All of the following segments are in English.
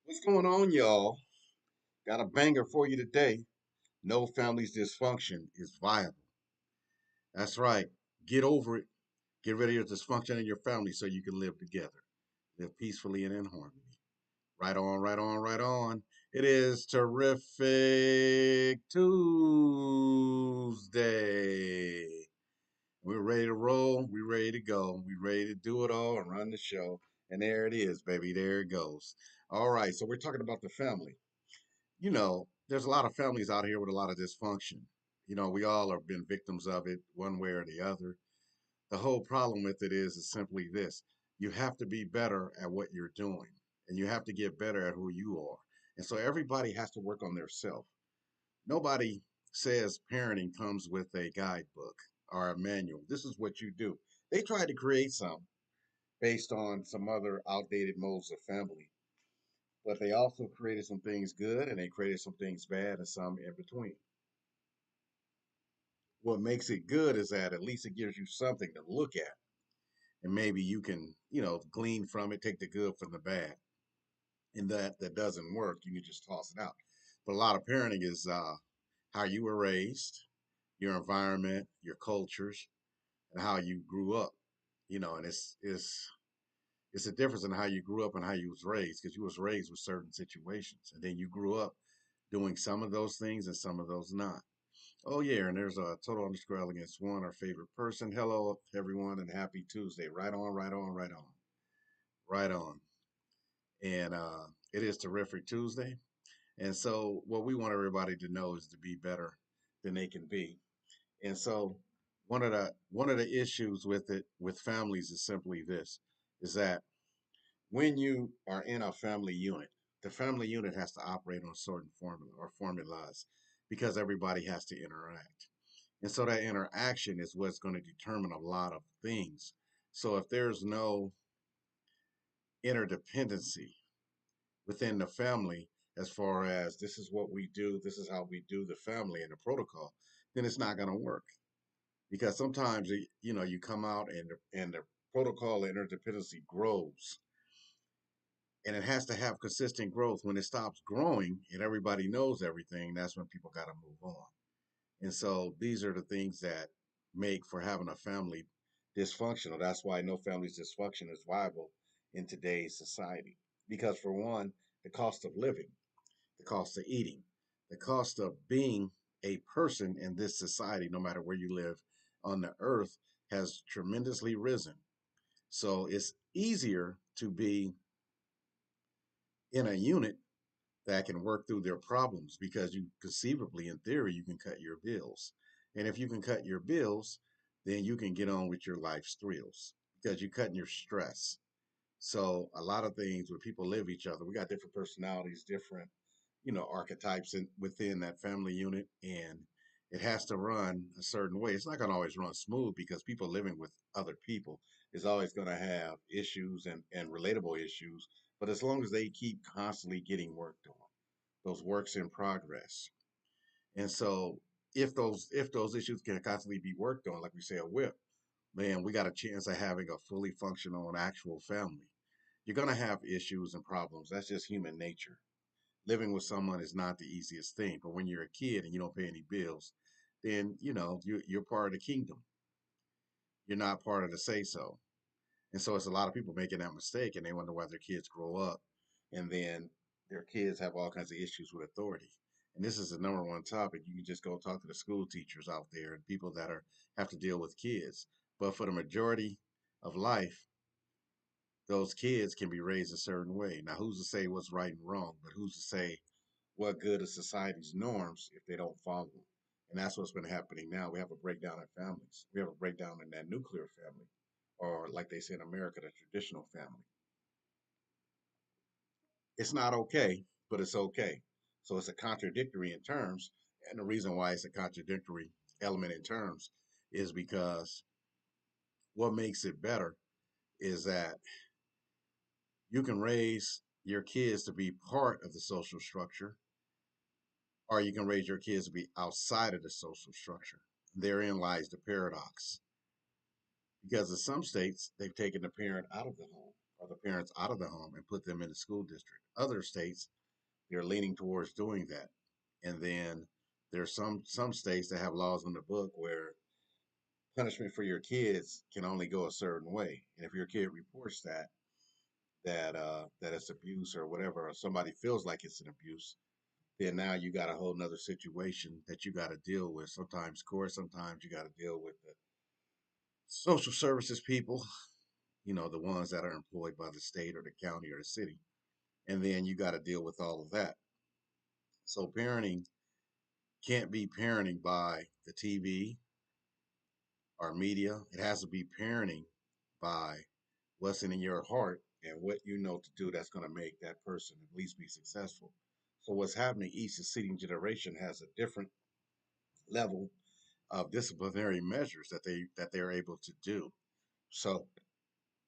What's going on, y'all? Got a banger for you today. No family's dysfunction is viable. That's right. Get over it. Get rid of your dysfunction in your family so you can live together. Live peacefully and in harmony. Right on, right on, right on. It is Terrific Tuesday. We're ready to roll. We're ready to go. We're ready to do it all and run the show. And there it is, baby. There it goes. All right. So we're talking about the family. There's a lot of families out here with a lot of dysfunction. We all have been victims of it one way or the other. The whole problem with it is simply this: you have to be better at what you're doing, and you have to get better at who you are. And so everybody has to work on their self. Nobody says parenting comes with a guidebook or a manual. This is what you do. They tried to create some based on some other outdated modes of family, but they also created some things good and they created some things bad and some in between. What makes it good is that at least it gives you something to look at, and maybe you can, glean from it, take the good from the bad. And that doesn't work, you can just toss it out. But a lot of parenting is how you were raised, your environment, your cultures, and how you grew up. And it's a difference in how you grew up and how you was raised, because you was raised with certain situations, and then you grew up doing some of those things and some of those not. Oh yeah, and there's a total underscore elegance one, our favorite person. Hello everyone and happy Tuesday. Right on, right on, right on, right on. And it is terrific Tuesday. And so what we want everybody to know is to be better than they can be. And so one of the issues with it with families is simply this: is that when you are in a family unit, the family unit has to operate on a certain formula or formulas because everybody has to interact. And so that interaction is what's going to determine a lot of things. So if there's no interdependency within the family, as far as this is what we do, this is how we do the family and the protocol, then it's not going to work. Because sometimes you come out and the protocol and interdependency grows, and it has to have consistent growth. When it stops growing and everybody knows everything, that's when people got to move on. And so these are the things that make for having a family dysfunctional. That's why no family's dysfunction is viable in today's society. Because for one, the cost of living, the cost of eating, the cost of being a person in this society, no matter where you live on the earth, has tremendously risen. So it's easier to be in a unit that can work through their problems because you conceivably, in theory, you can cut your bills. And if you can cut your bills, then you can get on with your life's thrills because you're cutting your stress. So a lot of things where people live each other, we got different personalities, different, archetypes within that family unit, and it has to run a certain way. It's not going to always run smooth because people living with other people is always going to have issues and relatable issues. But as long as they keep constantly getting worked on, those works in progress. And so if those issues can constantly be worked on, like we say a whip, man, we got a chance of having a fully functional and actual family. You're gonna have issues and problems. That's just human nature. Living with someone is not the easiest thing, but when you're a kid and you don't pay any bills, then you're part of the kingdom. You're not part of the say so. And so it's a lot of people making that mistake and they wonder why their kids grow up and then their kids have all kinds of issues with authority. And this is the number one topic. You can just go talk to the school teachers out there and people that are have to deal with kids. But for the majority of life, those kids can be raised a certain way. Now, who's to say what's right and wrong? But who's to say what good is society's norms if they don't follow them? And that's what's been happening now. We have a breakdown in families. We have a breakdown in that nuclear family, or like they say in America, the traditional family. It's not okay, but it's okay. So it's a contradictory in terms. And the reason why it's a contradictory element in terms is because what makes it better is that you can raise your kids to be part of the social structure, or you can raise your kids to be outside of the social structure. Therein lies the paradox. Because in some states, they've taken the parent out of the home, or the parents out of the home and put them in the school district. Other states, they're leaning towards doing that. And then there's some states that have laws in the book where punishment for your kids can only go a certain way. And if your kid reports that it's abuse or whatever, or somebody feels like it's an abuse, then now you got a whole nother situation that you got to deal with. Sometimes court, sometimes you got to deal with the social services people, the ones that are employed by the state or the county or the city. And then you got to deal with all of that. So parenting can't be parenting by the TV or media. It has to be parenting by what's in your heart and what you know to do that's going to make that person at least be successful. So what's happening, each succeeding generation has a different level of disciplinary measures that they're able to do. So,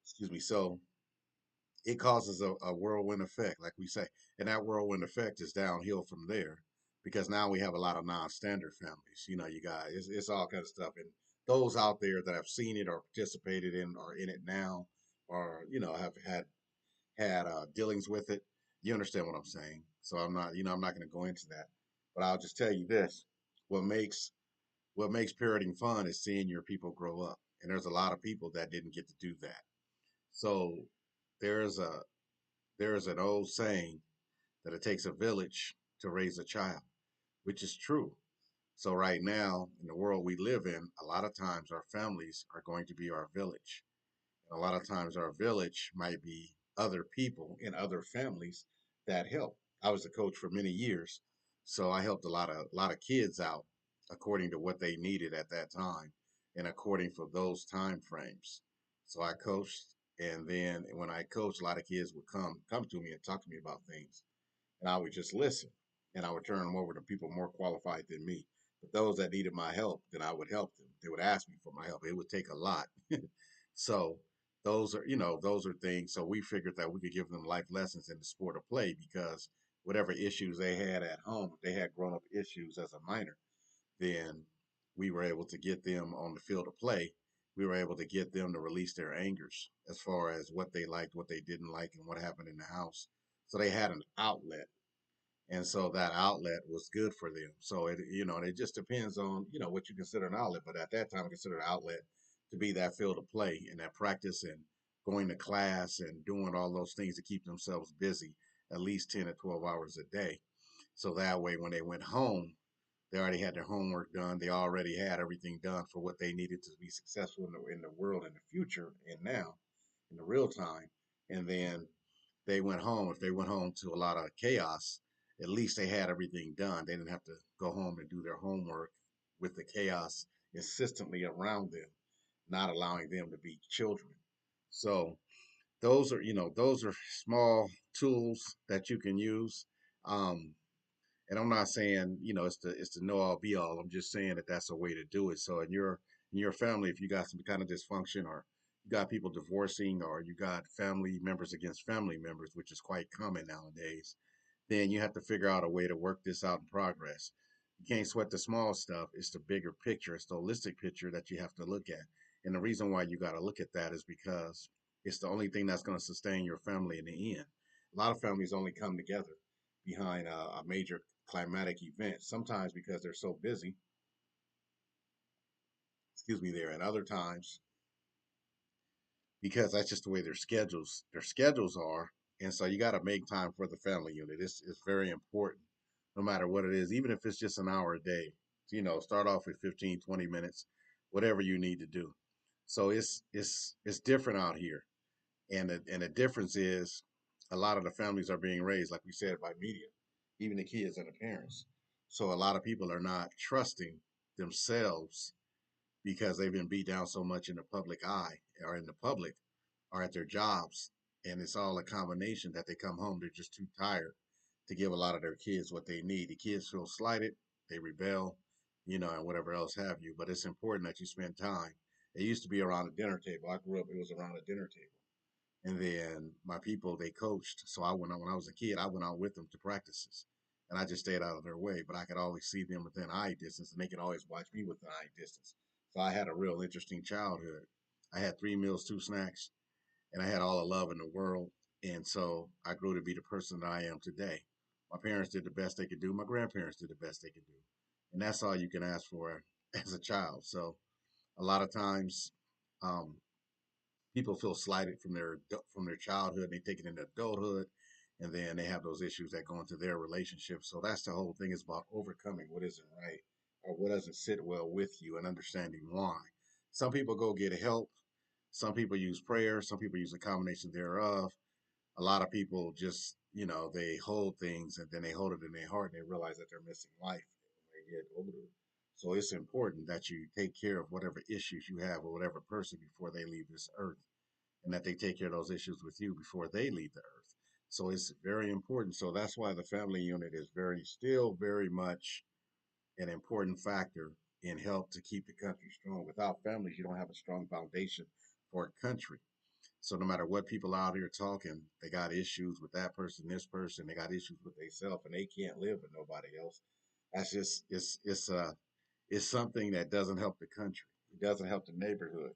excuse me. So it causes a whirlwind effect, like we say, and that whirlwind effect is downhill from there because now we have a lot of non-standard families. You guys, it's all kind of stuff, and those out there that have seen it or participated in or in it now, or have had dealings with it, you understand what I'm saying. So I'm not going to go into that, but I'll just tell you this: what makes what makes parenting fun is seeing your people grow up, and there's a lot of people that didn't get to do that. So there's a there's an old saying that it takes a village to raise a child, which is true. So, right now, in the world we live in, a lot of times our families are going to be our village. And a lot of times our village might be other people in other families that help. I was a coach for many years, so I helped a lot of kids out according to what they needed at that time and according for those time frames. So I coached, and then when I coached, a lot of kids would come to me and talk to me about things, and I would just listen, and I would turn them over to people more qualified than me. But those that needed my help, then I would help them. They would ask me for my help. It would take a lot. So those are things. So we figured that we could give them life lessons in the sport of play because whatever issues they had at home, if they had grown up issues as a minor, then we were able to get them on the field of play. We were able to get them to release their angers as far as what they liked, what they didn't like, and what happened in the house. So they had an outlet, and so that outlet was good for them. So and it just depends on what you consider an outlet. But at that time, I considered an outlet to be that field of play and that practice and going to class and doing all those things to keep themselves busy at least 10 to 12 hours a day. So that way, when they went home, they already had their homework done. They already had everything done for what they needed to be successful in the world in the future and now in the real time. And then they went home. If they went home to a lot of chaos, at least they had everything done. They didn't have to go home and do their homework with the chaos insistently around them, not allowing them to be children. So those are small tools that you can use. Um, and I'm not saying it's the know all be all. I'm just saying that that's a way to do it. So in your family, if you got some kind of dysfunction, or you got people divorcing, or you got family members against family members, which is quite common nowadays, then you have to figure out a way to work this out in progress. You can't sweat the small stuff. It's the bigger picture. It's the holistic picture that you have to look at. And the reason why you got to look at that is because it's the only thing that's going to sustain your family in the end. A lot of families only come together behind a major climatic event, sometimes because they're so busy, excuse me, there, and other times because that's just the way their schedules are. And so you got to make time for the family unit. It's very important, no matter what it is, even if it's just an hour a day. Start off with 15, 20 minutes, whatever you need to do. So it's different out here, and the difference is a lot of the families are being raised, like we said, by media, even the kids and the parents. So a lot of people are not trusting themselves because they've been beat down so much in the public eye or in the public or at their jobs. And it's all a combination that they come home, they're just too tired to give a lot of their kids what they need. The kids feel slighted, they rebel, and whatever else have you. But it's important that you spend time. It used to be around a dinner table. I grew up, it was around a dinner table. And then my people, they coached. So I went out when I was a kid, I went out with them to practices. And I just stayed out of their way, but I could always see them within eye distance, and they could always watch me within eye distance. So I had a real interesting childhood. I had 3 meals, 2 snacks, and I had all the love in the world. And so I grew to be the person that I am today. My parents did the best they could do. My grandparents did the best they could do. And that's all you can ask for as a child. So a lot of times, um, people feel slighted from their childhood and they take it into adulthood, and then they have those issues that go into their relationships. So that's the whole thing, is about overcoming what isn't right or what doesn't sit well with you and understanding why. Some people go get help, some people use prayer, some people use a combination thereof. A lot of people just, they hold things and then they hold it in their heart and they realize that they're missing life when they get older. So it's important that you take care of whatever issues you have with whatever person before they leave this earth, and that they take care of those issues with you before they leave the earth. So it's very important. So that's why the family unit is still very much an important factor in help to keep the country strong. Without families, you don't have a strong foundation for a country. So no matter what people out here talking, they got issues with that person, this person, they got issues with themselves, and they can't live with nobody else. That's just it's something that doesn't help the country. It doesn't help the neighborhood,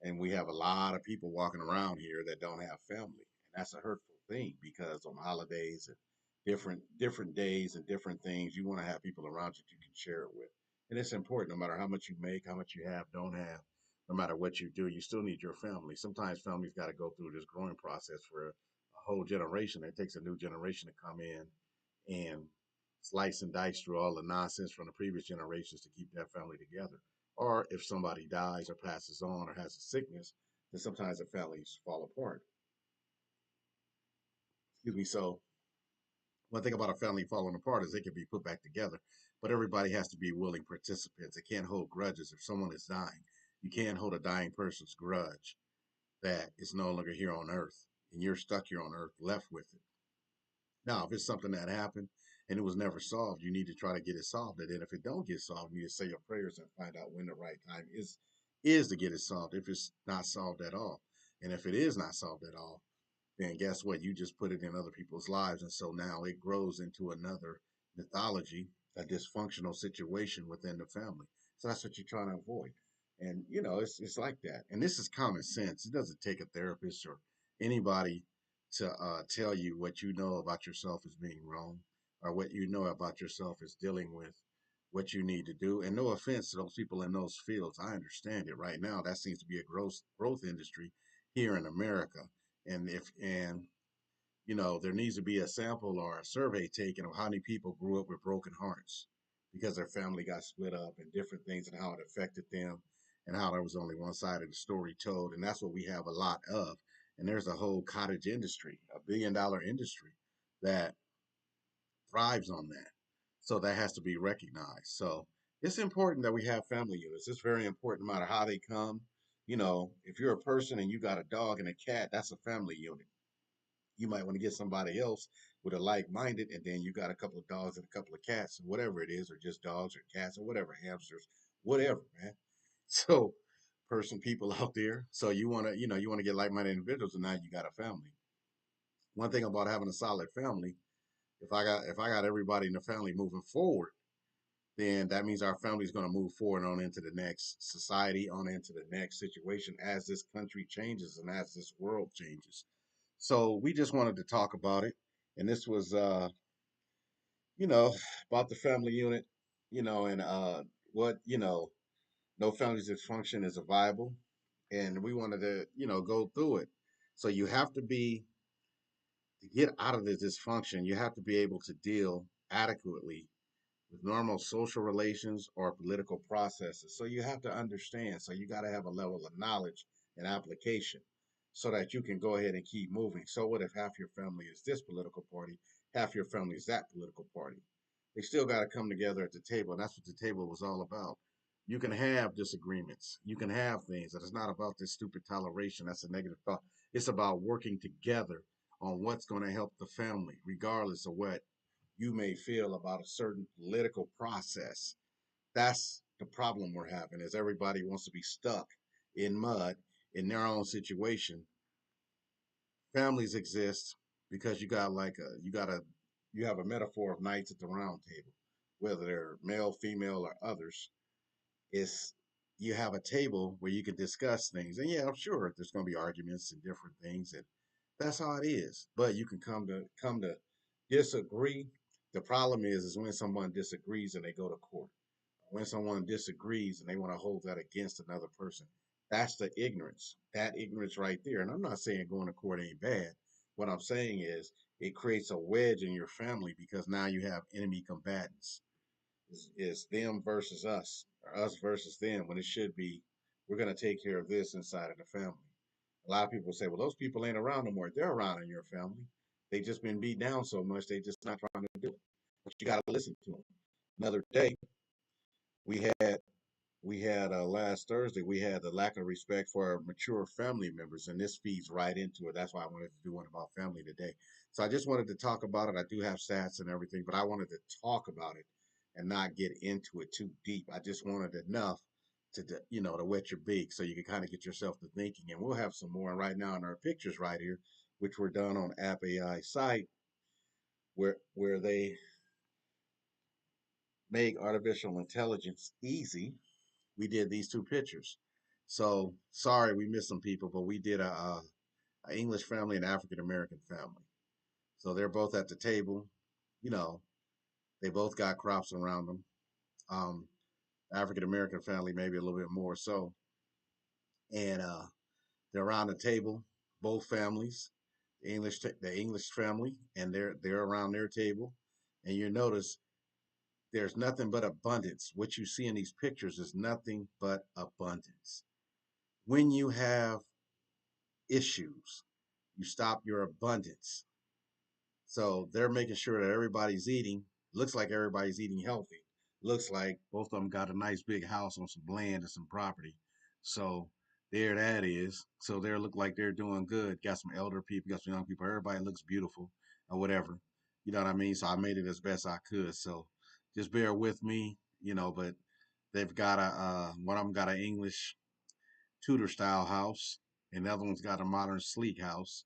and we have a lot of people walking around here that don't have family, and that's a hurtful thing, because on holidays and different days and different things, you want to have people around you that you can share it with. And it's important, no matter how much you make, how much you have, don't have, no matter what you do, you still need your family. Sometimes families got to go through this growing process for a whole generation. It takes a new generation to come in and slice and dice through all the nonsense from the previous generations to keep that family together. Or if somebody dies or passes on or has a sickness, then sometimes the families fall apart. Excuse me. So one thing about a family falling apart is they can be put back together, but everybody has to be willing participants. They can't hold grudges. If someone is dying, you can't hold a dying person's grudge that is no longer here on earth, and you're stuck here on earth left with it. Now, if it's something that happened and it was never solved, you need to try to get it solved. And then if it don't get solved, you need to say your prayers and find out when the right time is to get it solved, if it's not solved at all. And if it is not solved at all, then guess what? You just put it in other people's lives. And so now it grows into another mythology, a dysfunctional situation within the family. So that's what you're trying to avoid. And, it's like that. And this is common sense. It doesn't take a therapist or anybody to tell you what you know about yourself is being wrong, or what you know about yourself is dealing with what you need to do. And no offense to those people in those fields. I understand it right now. That seems to be a growth industry here in America. And there needs to be a sample or a survey taken of how many people grew up with broken hearts because their family got split up and different things, and how it affected them, and how there was only one side of the story told. And that's what we have a lot of. And there's a whole cottage industry, a $1 billion industry, that thrives on that. So that has to be recognized. So it's important that we have family units. It's very important, no matter how they come. If you're a person and you got a dog and a cat, that's a family unit. You might want to get somebody else with a like-minded, and then you got a couple of dogs and a couple of cats, or whatever it is, or just dogs or cats or whatever, hamsters, whatever, man. So, people out there. So you want to get like-minded individuals, and now you got a family. One thing about having a solid family, if I got everybody in the family moving forward, then that means our family is going to move forward on into the next society, on into the next situation, as this country changes and as this world changes. So we just wanted to talk about it. And this was, you know, about the family unit, and what, no family dysfunction is a viable. And we wanted to, go through it. So you have to to get out of the dysfunction, you have to be able to deal adequately with normal social relations or political processes. So you have to understand. So you got to have a level of knowledge and application so that you can go ahead and keep moving. So what if half your family is this political party, half your family is that political party? They still got to come together at the table. And that's what the table was all about. You can have disagreements. You can have things. And it's not about this stupid toleration. That's a negative thought. It's about working together on what's going to help the family, regardless of what you may feel about a certain political process. That's the problem we're having, is everybody wants to be stuck in mud in their own situation. Families exist because you have a metaphor of knights at the round table, whether they're male, female, or others. It's you have a table where you can discuss things. And yeah, I'm sure there's going to be arguments and different things, and that's how it is. But you can come to disagree. The problem is when someone disagrees and they go to court. When someone disagrees and they want to hold that against another person, that's the ignorance. That ignorance right there. And I'm not saying going to court ain't bad. What I'm saying is it creates a wedge in your family because now you have enemy combatants. Is them versus us, or us versus them, when it should be we're going to take care of this inside of the family. A lot of people say, well, those people ain't around no more. They're around in your family. They just been beat down so much they just not trying to do it. But you got to listen to them. Another day, we had last Thursday, we had the lack of respect for our mature family members, and this feeds right into it. That's why I wanted to do one about family today. So I just wanted to talk about it. I do have stats and everything, but I wanted to talk about it and not get into it too deep. I just wanted enough to, to wet your beak so you can kind of get yourself to thinking. And we'll have some more right now in our pictures right here, which were done on App AI site, where they make artificial intelligence easy. We did these two pictures. So sorry we missed some people, but we did a English family and African American family. So they're both at the table. You know, they both got crops around them. Um, African American family maybe a little bit more so, and they're around the table. Both families, the English family, and they're around their table, and you notice there's nothing but abundance. What you see in these pictures is nothing but abundance. When you have issues. You stop your abundance. So they're making sure that everybody's eating. Looks like everybody's eating healthy. Looks like both of them got a nice big house on some land and some property. So there that is. So they look like they're doing good. Got some elder people, got some young people. Everybody looks beautiful or whatever. You know what I mean? So I made it as best I could. So just bear with me, but they've got one of them got an English Tudor style house, and the other one's got a modern sleek house.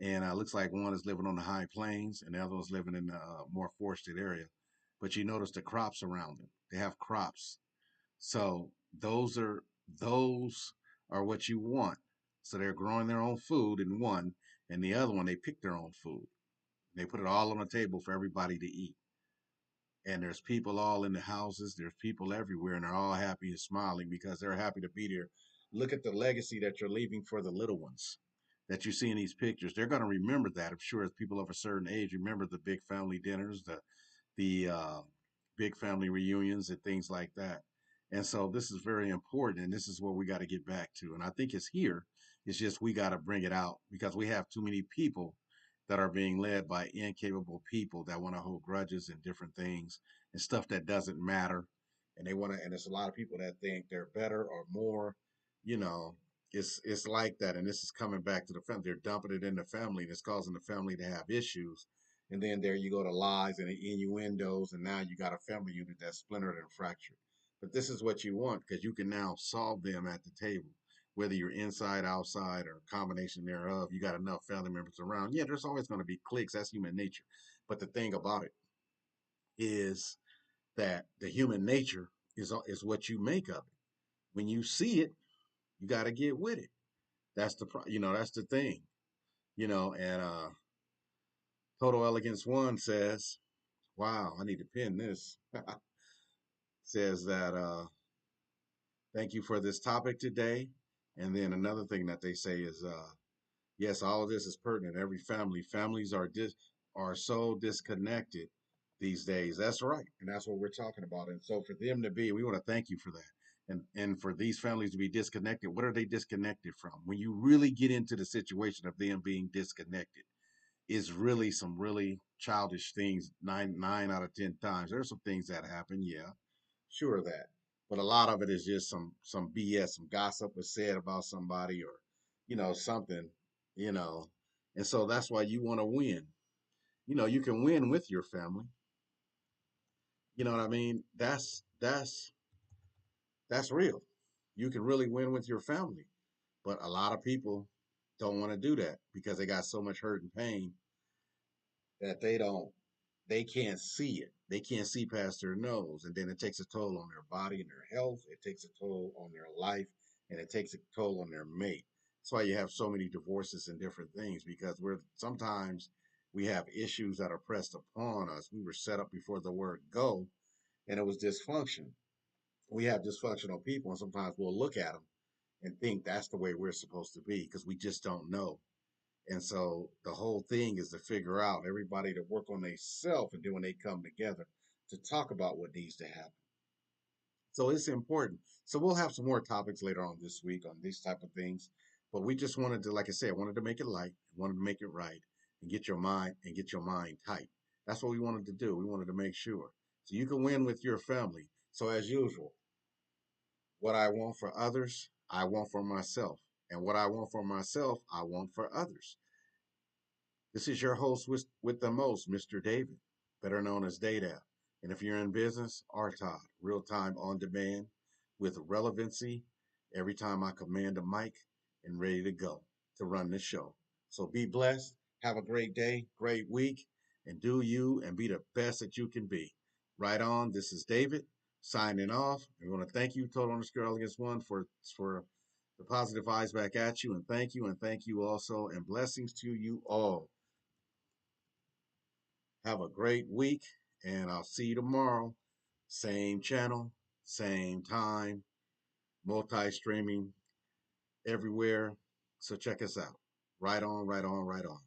And looks like one is living on the high plains, and the other one's living in a more forested area. But you notice the crops around them; they have crops. So those are what you want. So they're growing their own food in one, and the other one they pick their own food. They put it all on the table for everybody to eat. And there's people all in the houses. There's people everywhere, and they're all happy and smiling because they're happy to be there. Look at the legacy that you're leaving for the little ones that you see in these pictures. They're going to remember that. I'm sure as people of a certain age remember the big family dinners, the big family reunions, and things like that. And so this is very important, and this is what we got to get back to. And I think it's here. It's just we got to bring it out because we have too many people that are being led by incapable people that want to hold grudges and different things and stuff that doesn't matter. And they want to, and there's a lot of people that think they're better or more, you know. It's like that, and this is coming back to the family. They're dumping it in the family, and it's causing the family to have issues. And then there you go to lies and innuendos, and now you got a family unit that's splintered and fractured. But this is what you want because you can now solve them at the table, whether you're inside, outside, or a combination thereof. You got enough family members around. Yeah, there's always going to be cliques. That's human nature. But the thing about it is that the human nature is what you make of it. When you see it, you got to get with it. That's the thing. And Total Elegance One says, "Wow, I need to pin this." Says that thank you for this topic today. And then another thing that they say is, yes, all of this is pertinent. Every families are so disconnected these days. That's right, and that's what we're talking about. And so for them to be, we want to thank you for that. And for these families to be disconnected, what are they disconnected from? When you really get into the situation of them being disconnected, is really some really childish things. Nine out of 10 times, there's some things that happen. Yeah, sure of that. But a lot of it is just some BS, some gossip was said about somebody or something, you know. And so that's why you want to win. You can win with your family. You know what I mean? That's real. You can really win with your family. But a lot of people don't want to do that because they got so much hurt and pain that they don't. they can't see it. They can't see past their nose. And then it takes a toll on their body and their health. It takes a toll on their life and it takes a toll on their mate. That's why you have so many divorces and different things because we're sometimes we have issues that are pressed upon us. We were set up before the word go and it was dysfunction. We have dysfunctional people and sometimes we'll look at them and think that's the way we're supposed to be because we just don't know. And so the whole thing is to figure out everybody to work on themselves and then when they come together to talk about what needs to happen. So it's important. So we'll have some more topics later on this week on these type of things. But we just wanted to, like I said, wanted to make it light, wanted to make it right, and get your mind tight. That's what we wanted to do. We wanted to make sure. So you can win with your family. So as usual, what I want for others, I want for myself. And what I want for myself, I want for others. This is your host with the most, Mr. David, better known as Data. And if you're in business, RTOD, real time on demand with relevancy every time I command a mic and ready to go to run the show. So be blessed, have a great day, great week, and do you and be the best that you can be. Right on, this is David signing off. I want to thank you, Total Underscore Elegance One, for the positive eyes back at you, and thank you also, and blessings to you all. Have a great week, and I'll see you tomorrow. Same channel, same time, multi streaming everywhere. So check us out. Right on, right on, right on.